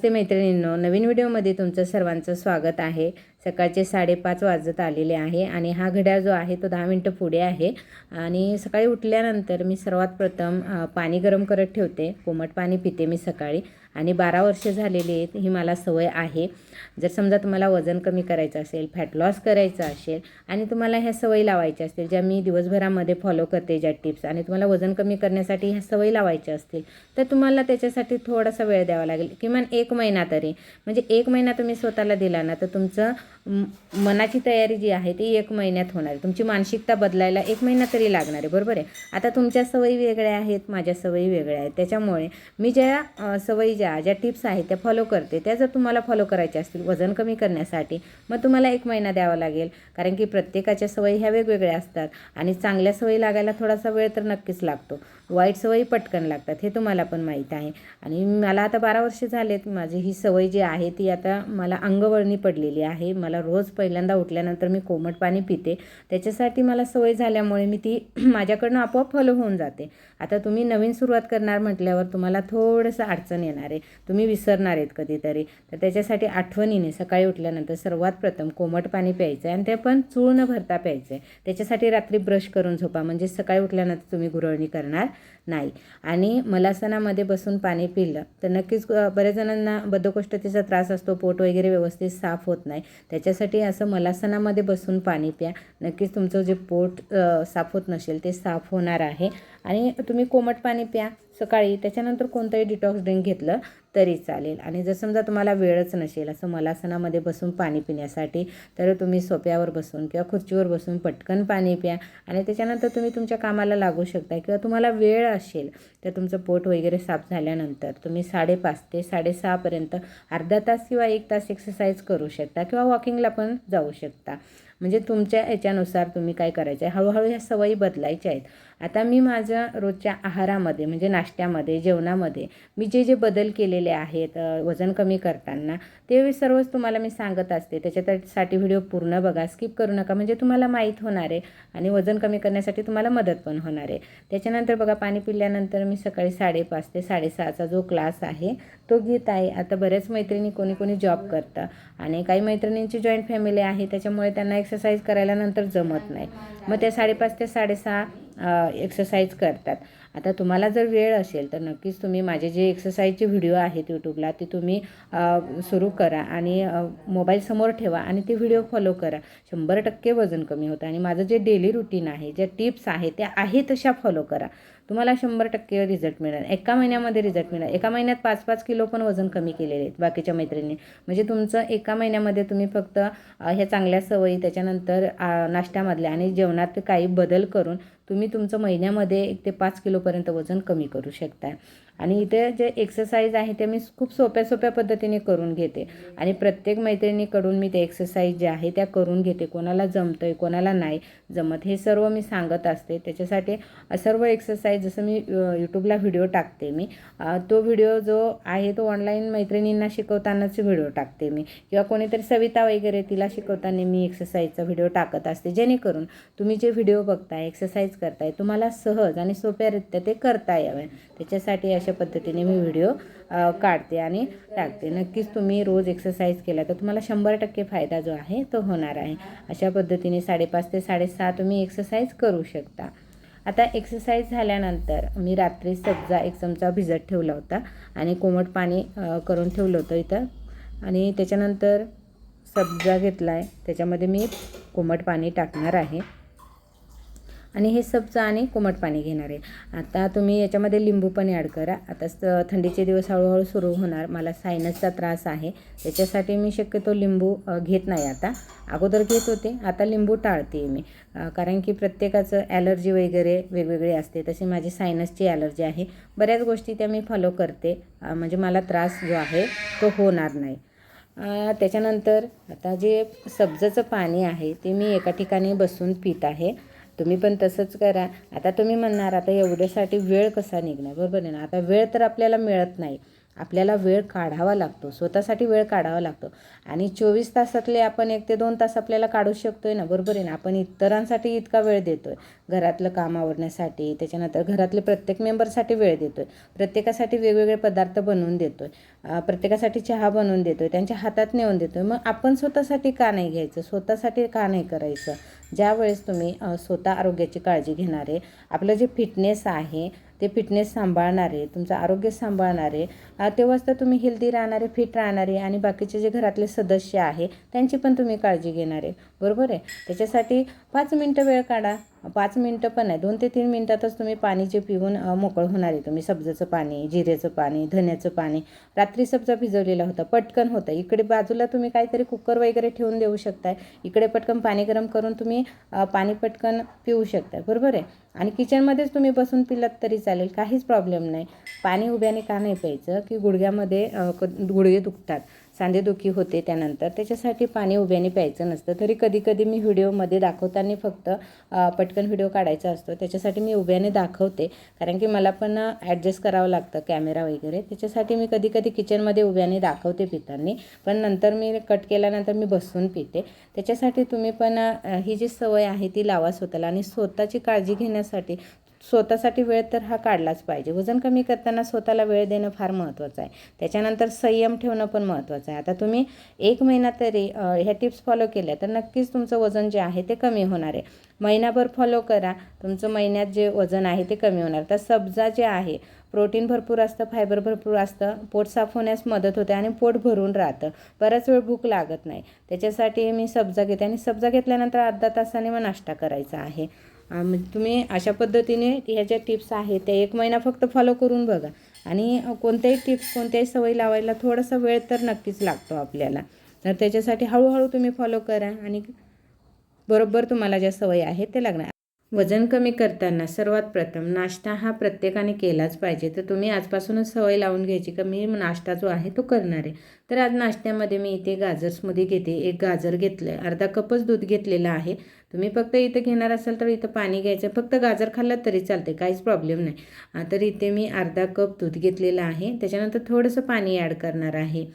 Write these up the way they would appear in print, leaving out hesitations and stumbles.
नमस्ते मैत्रिणींनो, नवीन व्हिडिओमध्ये तुमचं सर्वांचं स्वागत आहे। सकाळचे 5:30 वाजत आलेले आहे आणि हा घड्याळ जो आहे तो 10 मिनिटं पुढे आहे। आणि सकाळी उठल्यानंतर मी सर्वात प्रथम पाणी गरम करत ठेवते। कोमट पाणी पिते मी सकाळी आणि 12 वर्ष झालेली आहेत ही मला सवय आहे। जर समजा तुम्हाला वजन कमी करायचं असेल, फॅट लॉस करायचं असेल आणि तुम्हाला ह्या सवयी लावायच्या असतील, ज्या मी दिवसभरामध्ये फॉलो करते ज्या टिप्स, आणि तुम्हाला वजन कमी करण्यासाठी ह्या सवयी लावायच्या असतील तर तुम्हाला त्याच्यासाठी थोडासा वेळ द्यावा लागेल, किमान 1 महिना तरी। म्हणजे 1 महिना तुम्ही स्वतःला दिला ना तर तुमचं मनाची तयारी जी आहे ती 1 महिन्यात होणार आहे। तुमची मानसिकता बदलायला 1 महिना तरी लागणार आहे, बरोबर आहे। आता तुमच्या सवयी वेगळ्या आहेत, माझ्या सवयी वेगळ्या आहेत, त्याच्यामुळे मी ज्या सवयी ज्या टिप्स आहेत त्या फॉलो करते, त्या जर तुम्हाला फॉलो करायच्या असतील वजन कमी करण्यासाठी, मग तुम्हाला 1 महिना द्यावा लागेल। कारण की प्रत्येकाच्या सवयी ह्या वेगवेगळ्या असतात आणि चांगल्या सवयी लागायला थोडासा वेळ तर नक्कीच लागतो, वाईट सवयी पटकन लागतात, हे तुम्हाला पण माहीत आहे। आणि मला आता 12 वर्ष झालेत, माझी ही सवय जी आहे ती आता मला अंगवळणी पडलेली आहे। मला रोज पहिल्यांदा उठल्यानंतर मी कोमट पाणी पिते, त्याच्यासाठी मला सवय झाल्यामुळे मी ती माझ्याकडनं आपोआप फॉलो होऊन जाते। आता तुम्ही नवीन सुरुवात करणार म्हटल्यावर तुम्हाला थोडंसं अडचण येणार आहे, तुम्ही विसरणार आहेत कधीतरी, तर त्याच्यासाठी आठवणीने सकाळी उठल्यानंतर सर्वात प्रथम कोमट पाणी प्यायचं आहे आणि ते पण चूळ न भरता प्यायचं आहे। त्याच्यासाठी रात्री ब्रश करून झोपा, म्हणजे सकाळी उठल्यानंतर तुम्ही गुरळणी करणार नाही। आणि मलासनामध्ये बसून पाणी पिलं तर नक्कीच बऱ्याच जणांना बद्धकोष्ठतेचा त्रास असतो, पोट वगैरे व्यवस्थित साफ होत नाही, त्याच्यासाठी असं मलासनामध्ये बसून पाणी प्या, नक्कीच तुमचं जे पोट साफ होत नसेल ते साफ होणार आहे। आणि तुम्ही कोमट पाणी प्या सकाळी, त्याच्यानंतर कोणतंही डिटॉक्स ड्रिंक घेतलं तरी चालेल। आणि जर समजा तुम्हाला वेळच नसेल असं मलासनामध्ये बसून पाणी पिण्यासाठी, तर तुम्ही सोफ्यावर बसून किंवा खुर्चीवर बसून पटकन पाणी प्या आणि त्याच्यानंतर तुम्ही तुमच्या कामाला लागू शकता। किंवा तुम्हाला वेळ असेल तर तुमचं पोट वगैरे साफ झाल्यानंतर तुम्ही 5:30 ते 6:30 पर्यंत अर्धा तास किंवा 1 तास एक्सरसाइज करू शकता किंवा वॉकिंगला पण जाऊ शकता। म्हणजे तुमच्या याच्यानुसार तुम्ही काय करायचं आहे, हळूहळू ह्या सवयी बदलायच्या आहेत। आता मी माझ्या रोजच्या आहारामध्ये म्हणजे नाश्त्यामध्ये, जेवणामध्ये मी जे जे बदल केलेले आहेत वजन कमी करताना, ते सर्वच तुम्हाला मी सांगत असते। त्याच्यासाठी व्हिडिओ पूर्ण बघा, स्किप करू नका, म्हणजे तुम्हाला माहीत होणार आहे आणि वजन कमी करण्यासाठी तुम्हाला मदत पण होणार आहे। त्याच्यानंतर बघा, पाणी पिल्यानंतर मी सकाळी 5:30 ते 6:30चा जो क्लास आहे तो घेत आहे। आता बऱ्याच मैत्रिणी कोणी जॉब करतं आणि काही मैत्रिणींची जॉईंट फॅमिली आहे, त्याच्यामुळे त्यांना एक्सरसाइज करायला नंतर जमत नाही, मग त्या 5:30 ते 6:30 एक्सरसाइज करतात। आता तुम्हाला जर वेळ असेल तर नक्कीच तुम्ही माझे जे एक्सरसाइजचे व्हिडिओ आहेत यूट्यूबला ते तुम्ही सुरू करा आणि मोबाईल समोर ठेवा आणि ते व्हिडिओ फॉलो करा। 100% वजन कमी होतं आणि माझं जे डेली रुटीन आहे, ज्या टिप्स आहेत त्या आहे तशा फॉलो करा, तुम्हाला 100% रिझल्ट मिळेल। 1 महिन्यामध्ये रिझल्ट मिळेल। 1 महिन्यात 5-5 किलो पण वजन कमी केलेले आहेत बाकीच्या मैत्रिणी। म्हणजे तुमचं 1 महिन्यामध्ये तुम्ही फक्त ह्या चांगल्या सवयी, त्याच्यानंतर नाश्त्यामधल्या आणि जेवणात काही बदल करून तुम्ही तुमचं महिन्यामध्ये 1 ते 5 किलोपर्यंत वजन कमी करू शकता। आणि इथे जे एक्सरसाइज आहे ते मी खूप सोप्या पद्धतीने करून घेते आणि प्रत्येक मैत्रिणीकडून मी ते एक्सरसाइज जे आहे त्या करून घेते। कोणाला जमतं आहे, कोणाला नाही जमत, हे सर्व मी सांगत असते। त्याच्यासाठी सर्व एक्सरसाइज जसं मी यूट्यूबला व्हिडिओ टाकते, मी तो व्हिडिओ जो आहे तो ऑनलाईन मैत्रिणींना शिकवतानाचे व्हिडिओ टाकते मी, किंवा कोणीतरी सविता वगैरे तिला शिकवताना मी एक्सरसाइजचा व्हिडिओ टाकत असते, जेणेकरून तुम्ही जे व्हिडिओ बघताय, एक्सरसाइज करताय, तुम्हाला सहज आणि सोप्यारित्या ते करता यावे, त्याच्यासाठी अशा पद्धतीने मी व्हिडिओ काढते आणि टाकते। नक्कीच तुम्ही रोज एक्सरसाइज केला तर तुम्हाला 100% फायदा जो आहे तो होणार आहे। अशा पद्धतीने 5:30 ते 6:30 तुम्ही एक्सरसाइज करू शकता। आता एक्सरसाइज झाल्यानंतर मी रात्री सब्जा 1 चमचा भिजत ठेवला होता आणि कोमट पाणी करून ठेवलं होतं इथं, आणि त्याच्यानंतर सब्जा घेतला आहे, त्याच्यामध्ये मी कोमट पाणी टाकणार आहे आणि हे सब्जा आणि कोमट पाणी घेणार आहे। आता तुम्ही याच्यामध्ये लिंबू पण ॲड करा। आता थंडीचे दिवस हळूहळू सुरू होणार, मला सायनसचा त्रास आहे, त्याच्यासाठी मी शक्यतो लिंबू घेत नाही। आता अगोदर घेत होते, आता लिंबू टाळते मी, कारण की प्रत्येकाचं ॲलर्जी वगैरे वेगवेगळी असते, तशी माझी सायनसची ॲलर्जी आहे। बऱ्याच गोष्टी त्या मी फॉलो करते, म्हणजे मला त्रास जो आहे तो होणार नाही। त्याच्यानंतर आता जे सब्जाचं पाणी आहे ते मी एका ठिकाणी बसून पित आहे, तुम्ही पण तसंच करा। आता तुम्ही म्हणणार आता एवढ्यासाठी वेळ कसा निघणार, बरोबर आहे ना। आता वेळ तर आपल्याला मिळत नाही, आपल्याला वेळ काढावा लागतो, स्वतःसाठी वेळ काढावा लागतो. आणि 24 तासातले आपण 1 ते 2 तास आपल्याला काढू शकतो आहे ना, बरोबर आहे ना. आपण इतरांसाठी इतका वेळ देतो आहे, घरातलं काम आवरण्यासाठी, त्याच्यानंतर घरातले प्रत्येक मेंबरसाठी वेळ देतो आहे, प्रत्येकासाठी वेगवेगळे पदार्थ बनवून देतो आहे, प्रत्येकासाठी चहा बनवून देतो आहे, त्यांच्या हातात नेऊन देतो आहे. मग आपण स्वतःसाठी का नाही घ्यायचं, स्वतःसाठी का नाही करायचं? ज्यावेळेस तुम्ही स्वतः आरोग्याची काळजी घेणारे, आपलं जे फिटनेस आहे ते फिटनेस सांभाळणारे, तुमचं आरोग्य सांभाळणारे, तेव्हाच तर तुम्ही हेल्दी राहणारे, फिट राहणारे आणि बाकीचे जे घरातले सदस्य आहे त्यांची पण तुम्ही काळजी घेणारे, बरोबर आहे. त्याच्यासाठी 5 मिनटं वेळ काढा. 5 मिनटं पण नाही, 2 ते 3 मिनटातच तुम्ही पाणी जे पिऊन मोकळं होणार आहे तुम्ही. सब्जाचं पाणी, जिऱ्याचं पाणी, धन्याचं पाणी. रात्री सब्जा भिजवलेला होता, पटकन होतं. इकडे बाजूला तुम्ही काहीतरी कुकर वगैरे ठेवून देऊ शकताय, इकडे पटकन पाणी गरम करून तुम्ही पाणी पटकन पिऊ शकताय, बरोबर आहे. आणि किचनमध्येच तुम्ही बसून पिलात तरी चालेल, काहीच प्रॉब्लेम नाही. पाणी उभ्याने का नाही प्यायचं की गुडघ्यामध्ये गुडघे दुखतात, सांधेदुखी होते त्यानंतर, त्याच्यासाठी पाणी उभ्याने प्यायचं नसतं. तरी कधी कधी मी व्हिडिओमध्ये दाखवताना फक्त पटकन व्हिडिओ काढायचा असतो, त्याच्यासाठी मी उभ्याने दाखवते, कारण की मला पण ॲडजस्ट करावं लागतं कॅमेरा वगैरे. त्याच्यासाठी मी कधी कधी किचनमध्ये उभ्याने दाखवते पिताना, पण नंतर मी कट केल्यानंतर मी बसून पिते. त्याच्यासाठी तुम्ही पण ही जी सवय आहे ती लावा स्वतःला. आणि स्वतःची काळजी घेण्यासाठी स्वतःसाठी वेळ तर हा काढलाच पाहिजे. वजन कमी करताना स्वतःला वेळ देणं फार महत्त्वाचं आहे. त्याच्यानंतर संयम ठेवणं पण महत्त्वाचं आहे. आता तुम्ही 1 महिना तरी ह्या टिप्स फॉलो केल्या तर नक्कीच तुमचं वजन जे आहे ते कमी होणार आहे. महिनाभर फॉलो करा, तुमचं महिन्यात जे वजन आहे ते कमी होणार. तर सब्जा जे आहे प्रोटीन भरपूर असतं, फायबर भरपूर असतं, पोट साफ होण्यास मदत होते आणि पोट भरून राहतं, बराच वेळ भूक लागत नाही. त्याच्यासाठी मी सब्जा घेते आणि सब्जा घेतल्यानंतर अर्धा तासाने मग नाश्ता करायचा आहे. तुम्ही अशा पद्धतीने ह्या ज्या टिप्स आहेत त्या 1 महिना फक्त फॉलो करून बघा. आणि कोणत्याही टिप्स, कोणत्याही सवयी लावायला थोडासा वेळ तर नक्कीच लागतो आपल्याला. तर त्याच्यासाठी हळूहळू तुम्ही फॉलो करा आणि बरोबर तुम्हाला ज्या सवयी आहेत ते लागणार. वजन कमी करताना सर्वात प्रथम नाश्ता हा प्रत्येकाने केलाच पाहिजे. तर तुम्ही आजपासूनच सवय लावून घ्यायची का मी नाश्ता जो आहे तो करणार आहे. तर आज नाश्त्यामध्ये मी इथे गाजर स्मूदी घेते. 1 गाजर घेतलं आहे, अर्धा कपच दूध घेतलेलं आहे. तुम्ही फक्त इथे घेणार असाल तर इथं पाणी घ्यायचं, फक्त गाजर खाल्लं तरी चालते, काहीच प्रॉब्लेम नाही. तर इथे मी अर्धा कप दूध घेतलेलं आहे, त्याच्यानंतर थोडंसं पाणी ॲड करणार आहे.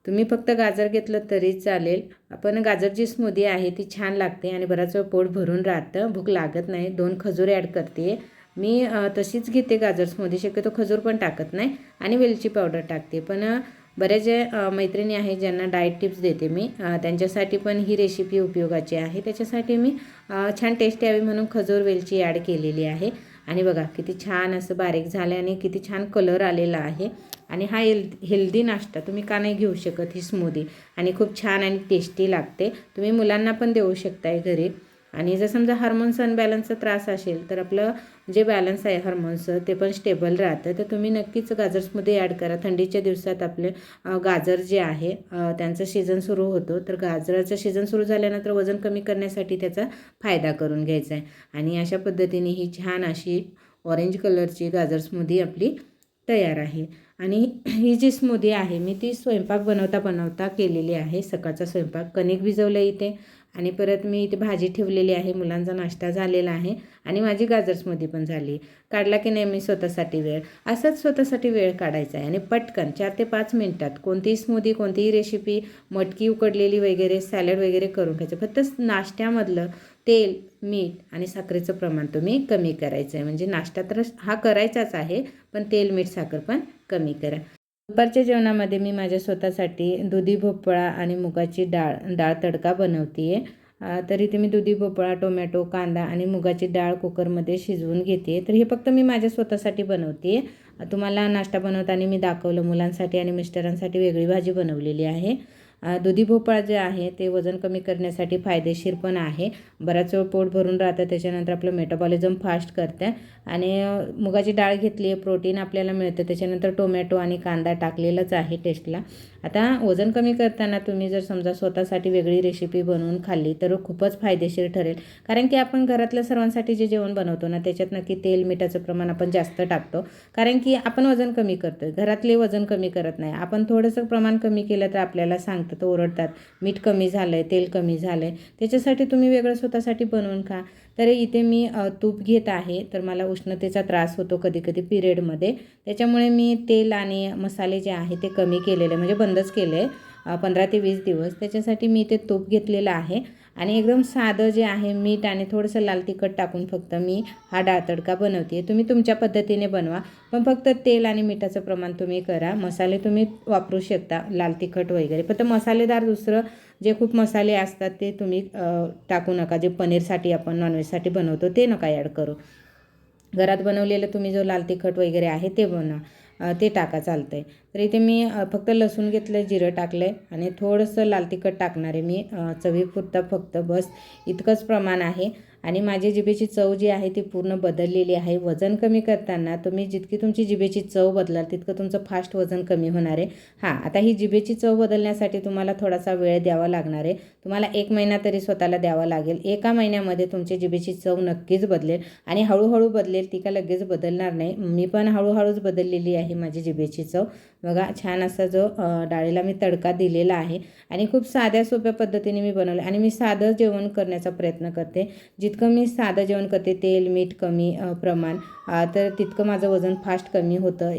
तुम्ही फक्त गाजर घेतलं तरी चालेल, पण गाजरची स्मूदी आहे ती छान लागते आणि बराच वेळ पोट भरून राहतं, भूक लागत नाही. 2 खजूर ॲड करते मी, तशीच घेते गाजर स्मूदी, शक्यतो खजूर पण टाकत नाही आणि वेलची पावडर टाकते. पण बऱ्याच जे मैत्रिणी आहेत ज्यांना डाएट टिप्स देते मी, त्यांच्यासाठी पण ही रेसिपी उपयोगाची आहे. त्याच्यासाठी मी छान टेस्ट यावी म्हणून खजूर वेलची ॲड केलेली आहे. आणि बघा किती छान असं बारीक झालं आणि किती छान कलर आलेला आहे. आणि हा हेल्दी नाश्ता तुम्ही का नाही घेऊ शकत ही स्मूदी, आणि खूप छान आणि टेस्टी लागते. तुम्ही मुलांना पण देऊ शकताय घरी. आणि जर समजा हार्मोन्स अनबॅलन्सचा त्रास असेल तर आपलं जे बॅलन्स आहे हार्मोन्सचं ते पण स्टेबल राहतं. तर तुम्ही नक्कीच गाजर स्मूदी ॲड करा. थंडीच्या दिवसात आपले गाजर जे आहे त्यांचं सीझन सुरू होतो, तर गाजराचं सीझन सुरू झाल्यानंतर वजन कमी करण्यासाठी त्याचा फायदा करून घ्यायचा आहे. आणि अशा पद्धतीने ही छान अशी ऑरेंज कलरची गाजर स्मूदी आपली तयार आहे. आणि ही जी स्मूदी आहे मी ती स्वयंपाक बनवता केलेली आहे. सकाळचा स्वयंपाक कणिक भिजवलं इथे, आणि परत मी इथे भाजी ठेवलेली आहे, मुलांचा नाश्ता झालेला आहे आणि माझी गाजर स्मूदी पण झाली. काढला की नाही मी स्वतःसाठी वेळ, असंच स्वतःसाठी वेळ काढायचा आहे. आणि पटकन 4 ते 5 मिनटात कोणतीही स्मूदी, कोणतीही रेसिपी, मटकी उकडलेली वगैरे, सॅलड वगैरे करून खायचं. फक्त नाश्त्यामधलं तेल, मीठ आणि साखरेचं प्रमाण तुम्ही कमी करायचं आहे. म्हणजे नाश्ता तर हा करायचाच आहे, पण तेल, मीठ, साखर पण कमी करा. दुपारच्या जेवणामध्ये मी माझ्या स्वतःसाठी दुधी भोपळा आणि मुगाची डाळ तडका बनवते आहे. तर इथे मी दुधी भोपळा, टोमॅटो, कांदा आणि मुगाची डाळ कुकरमध्ये शिजवून घेते. तर हे फक्त मी माझ्या स्वतःसाठी बनवते. तुम्हाला नाश्ता बनवताना मी दाखवलं. मुलांसाठी आणि मिस्टरांसाठी वेगळी भाजी बनवलेली आहे. दुधी भोपळा जे आहे ते वजन कमी करण्यासाठी फायदेशीर पण आहे. बराच वेळ पोट भरून राहतं, त्याच्यानंतर आपलं मेटाबॉलिझम फास्ट करतं. आणि मुगाची डाळ घेतली आहे, प्रोटीन आपल्याला मिळतं. त्याच्यानंतर टोमॅटो आणि कांदा टाकलेलाच आहे टेस्टला. आता वजन कमी करताना तुम्ही जर समजा स्वतःसाठी वेगळी रेसिपी बनवून खाल्ली तर खूपच फायदेशीर ठरेल. कारण की आपण घरातल्या सर्वांसाठी जे जेवण बनवतो ना त्याच्यात नक्की तेल, मिठाचं प्रमाण आपण जास्त टाकतो. कारण की आपण वजन कमी करतो, घरातले वजन कमी करत नाही. आपण थोडंसं प्रमाण कमी केलं तर आपल्याला सांगते सांगतात, ओरडतात, मीठ कमी झालं आहे, तेल कमी झालं आहे, त्याच्यासाठी तुम्ही वेगळं स्वतःसाठी बनवून खा. तर इथे मी तूप घेत आहे. तर मला उष्णतेचा त्रास होतो कधी कधी पिरियडमध्ये, त्याच्यामुळे मी तेल आणि मसाले जे आहे ते कमी केलेले, म्हणजे बंदच केले 15 ते 20 दिवस. त्याच्यासाठी मी ते तूप घेतलेलं आहे आणि एकदम साधं जे आहे मीठ आणि थोडंसं लाल तिखट टाकून फक्त मी हा डाळ तडका बनवते. तुम्ही तुमच्या पद्धतीने बनवा, पण फक्त तेल आणि मिठाचं प्रमाण तुम्ही करा. मसाले तुम्ही वापरू शकता, लाल तिखट वगैरे, फक्त मसालेदार दुसरं जे खूप मसाले असतात ते तुम्ही टाकू नका. जे पनीरसाठी आपण नॉनव्हेजसाठी बनवतो ते नका ॲड करू. घरात बनवलेलं तुम्ही जो लाल तिखट वगैरे आहे ते बनवा, ते टाका, चालतं आहे. तर इथे मी फक्त लसूण घेतलं, जिरं टाकलं आहे आणि थोडंसं लाल तिखट टाकणार आहे मी, चवीपुरता फक्त, बस इतकंच प्रमाण आहे. आणि माझी जिभेची चव जी आहे ती पूर्ण बदललेली आहे. वजन कमी करताना तुम्ही जितकी तुमची जिभेची चव बदलाल तितकं तुमचं फास्ट वजन कमी होणार आहे. हां, आता ही जिभेची चव बदलण्यासाठी तुम्हाला थोडासा वेळ द्यावा लागणार आहे. तुम्हाला 1 महिना तरी स्वतःला द्यावा लागेल. 1 महिन्यामध्ये तुमची जिभेची चव नक्कीच बदलेल आणि हळूहळू बदलेल, ती का लगेच बदलणार नाही. मी पण हळूहळूच बदललेली आहे माझी जिभेची चव. बघा, छान असा जो डाळीला मी तडका दिलेला आहे आणि खूप साध्या सोप्या पद्धतीने मी बनवलं. आणि मी साधं जेवण करण्याचा प्रयत्न करते. जितकं मी साधं जेवण करते, तेल मीठ कमी प्रमाण, तर तितकं माझं वजन फास्ट कमी होतं.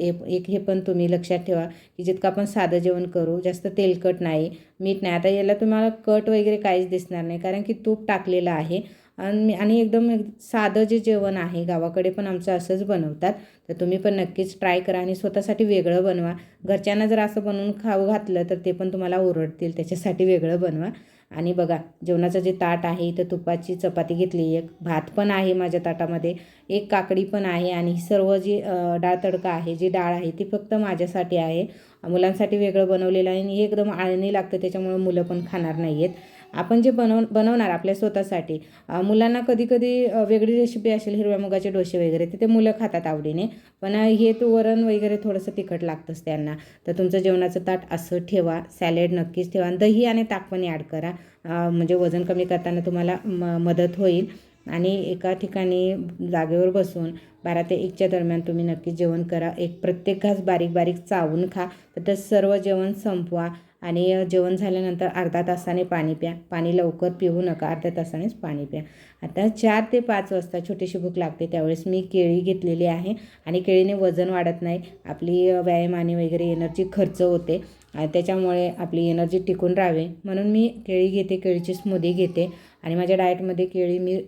हे पण तुम्ही लक्षात ठेवा की जितकं आपण साधं जेवण करू, जास्त तेलकट नाही, मीठ नाही. आता याला तुम्हाला कट वगैरे काहीच दिसणार नाही कारण की तूप टाकलेलं आहे. आणि एकदम साधं जे जेवण आहे, गावाकडे पण आमचं असंच बनवतात. तर तुम्ही पण नक्कीच ट्राय करा आणि स्वतःसाठी वेगळं बनवा. घरच्यांना जर असं बनवून खाऊ घातलं तर ते पण तुम्हाला ओरडतील, त्याच्यासाठी वेगळं बनवा. आणि बघा, जेवणाचं जे ताट आहे, इथं तुपाची चपाती घेतली, एक भात पण आहे माझ्या ताटामध्ये, एक काकडी पण आहे आणि सर्व जी डाळ तडका आहे, जी डाळ आहे ती फक्त माझ्यासाठी आहे. मुलांसाठी वेगळं बनवलेलं आहे आणि हे एकदम आळणी लागतं, त्याच्यामुळे मुलं पण खाणार नाही आहेत. आपण जे बनवणार आपल्या स्वतःसाठी, मुलांना कधी कधी वेगळी रेसिपी असेल, हिरव्या मुगाचे डोसे वगैरे, ते मुलं खातात आवडीने, पण हे तो वरण वगैरे थोडंसं तिखट लागतंच त्यांना. तर तुमचं जेवणाचं ताट असं ठेवा, सॅलेड नक्कीच ठेवा, दही आणि ताक पण ॲड करा, म्हणजे वजन कमी करताना तुम्हाला मदत होईल. आणि एका ठिकाणी जागेवर बसून 12 ते 1च्या दरम्यान तुम्ही नक्की जेवण करा. प्रत्येक घास बारीक बारीक चावून खा, तर सर्व जेवण संपवा. आणि जेवण झाल्यानंतर अर्धा तासाने पाणी प्या. पाणी लवकर पिऊ नका, अर्ध्या तासानेच पाणी प्या. आता 4 ते 5 वाजता छोटीशी भूक लागते, त्यावेळेस मी केळी घेतलेली आहे. आणि केळीने वजन वाढत नाही, आपली व्यायामाने वगैरे एनर्जी खर्च होते, त्याच्यामुळे आपली एनर्जी टिकून राहावे म्हणून मी केळी घेते, केळीची स्मूदी घेते. आणि माझ्या डाएटमध्ये केळी मी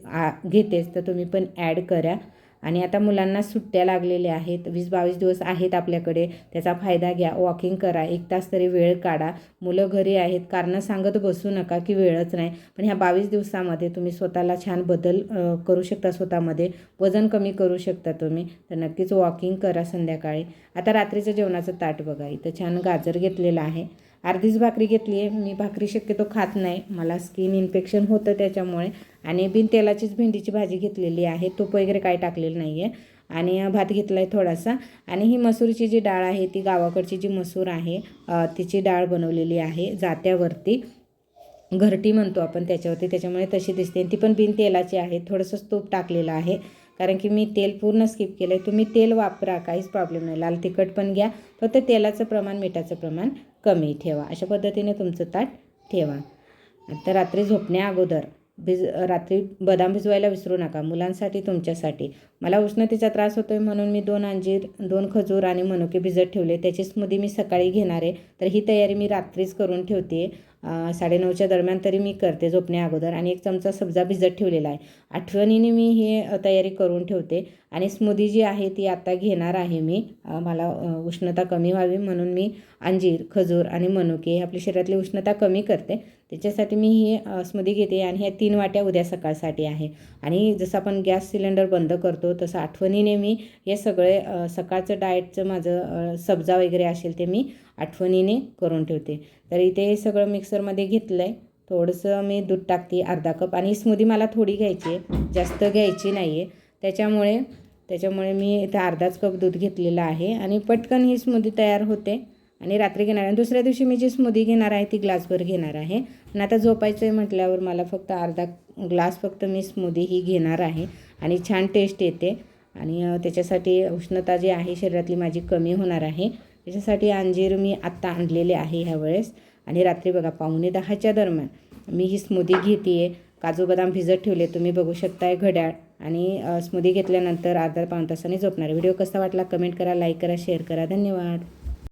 घेतेच, तर तुम्ही पण ॲड करा. आणि आता मुलांना सुट्ट्या लागलेल्या आहेत, 20-22 दिवस आहेत आपल्याकडे, त्याचा फायदा घ्या. वॉकिंग करा, 1 तास तरी वेळ काढा. मुलं घरी आहेत, कारणं सांगत बसू नका की वेळच नाही. पण ह्या 22 दिवसामध्ये तुम्ही स्वतःला छान बदल करू शकता, स्वतःमध्ये वजन कमी करू शकता तुम्ही. तर नक्कीच वॉकिंग करा संध्याकाळी. आता रात्रीचं जेवणाचं ताट बघा, इथं छान गाजर घेतलेलं आहे, अर्धीच भाकरी घेतली आहे. मी भाकरी शक्यतो खात नाही, मला स्किन इन्फेक्शन होतं त्याच्यामुळे. आणि बिन तेलाचीच भेंडीची भाजी घेतलेली आहे, तूप वगैरे काय टाकलेलं नाही आहे. आणि भात घेतला आहे थोडासा. आणि ही मसूरची जी डाळ आहे, ती गावाकडची जी मसूर आहे तिची डाळ बनवलेली आहे, जात्यावरती घरटी म्हणतो आपण त्याच्यावरती, त्याच्यामुळे तशी दिसते. आणि ती पण बिन तेलाची आहे, थोडंसंच तूप टाकलेलं आहे कारण की मी तेल पूर्ण स्किप केलं आहे. तुम्ही तेल वापरा, काहीच प्रॉब्लेम नाही, लाल तिखट पण घ्या, फक्त तेलाचं प्रमाण, मिठाचं प्रमाण कमी ठेवा. अशा पद्धतीने तुमचं ताट ठेवा. आता रात्री झोपण्या अगोदर रात्री बदाम भिजवायला विसरू नका, मुलांसाठी, तुमच्यासाठी. मला उष्णतेचा त्रास होतो आहे म्हणून मी 2 अंजीर, 2 खजूर आणि मनुके भिजत ठेवले, त्याची स्मूदी मी सकाळी घेणार आहे. तर ही तयारी मी रात्रीच करून ठेवते, 9:30च्या दरम्यान तरी मी करते झोपण्या अगोदर. आणि 1 चमचा सब्जा भिजत ठेवलेला आहे, आठवणीने मी हे तयारी करून ठेवते. आणि स्मूदी जी आहे ती आता घेणार आहे मी, मला उष्णता कमी व्हावी म्हणून मी अंजीर, खजूर आणि मनुके आपल्या शरीरातली उष्णता कमी करते, त्याच्यासाठी मी ही स्मूदी घेते. आणि ह्या 3 वाट्या उद्या सकाळसाठी आहे. आणि जसं आपण गॅस सिलेंडर बंद करतो तसं आठवणीने मी हे सगळे सकाळचं डाएटचं माझं सब्जा वगैरे असेल ते मी आठवणीने करून ठेवते. तर इथे हे सगळं मिक्सरमध्ये घेतलं आहे, थोडंसं मी दूध टाकते, अर्धा कप. आणि स्मूदी मला थोडी घ्यायची आहे, जास्त घ्यायची नाही आहे, त्याच्यामुळे मी इथे अर्धाच कप दूध घेतलेलं आहे. आणि पटकन ही स्मूदी तयार होते आणि रात्री घेणार आहे. दुसऱ्या दिवशी मी जी स्मूदी घेणार आहे ती ग्लासभर घेणार आहे. आणि आता झोपायचं आहे म्हटल्यावर मला फक्त अर्धा ग्लास फक्त मी स्मूदी ही घेणार आहे. आणि छान टेस्ट येते. आणि त्याच्यासाठी उष्णता जी आहे शरीरातली माझी कमी होणार आहे, त्याच्यासाठी अंजीर मी आत्ता आणलेले आहे ह्यावेळेस. आणि रात्री बघा 9:45च्या दरम्यान मी ही स्मूदी घेते आहे. काजू बदाम भिजत ठेवले तुम्ही बघू शकताय घड्याळ. आणि स्मूदी घेतल्यानंतर अर्धा पाऊण तासाने झोपणार. व्हिडिओ कसा वाटला कमेंट करा, लाईक करा, शेअर करा. धन्यवाद.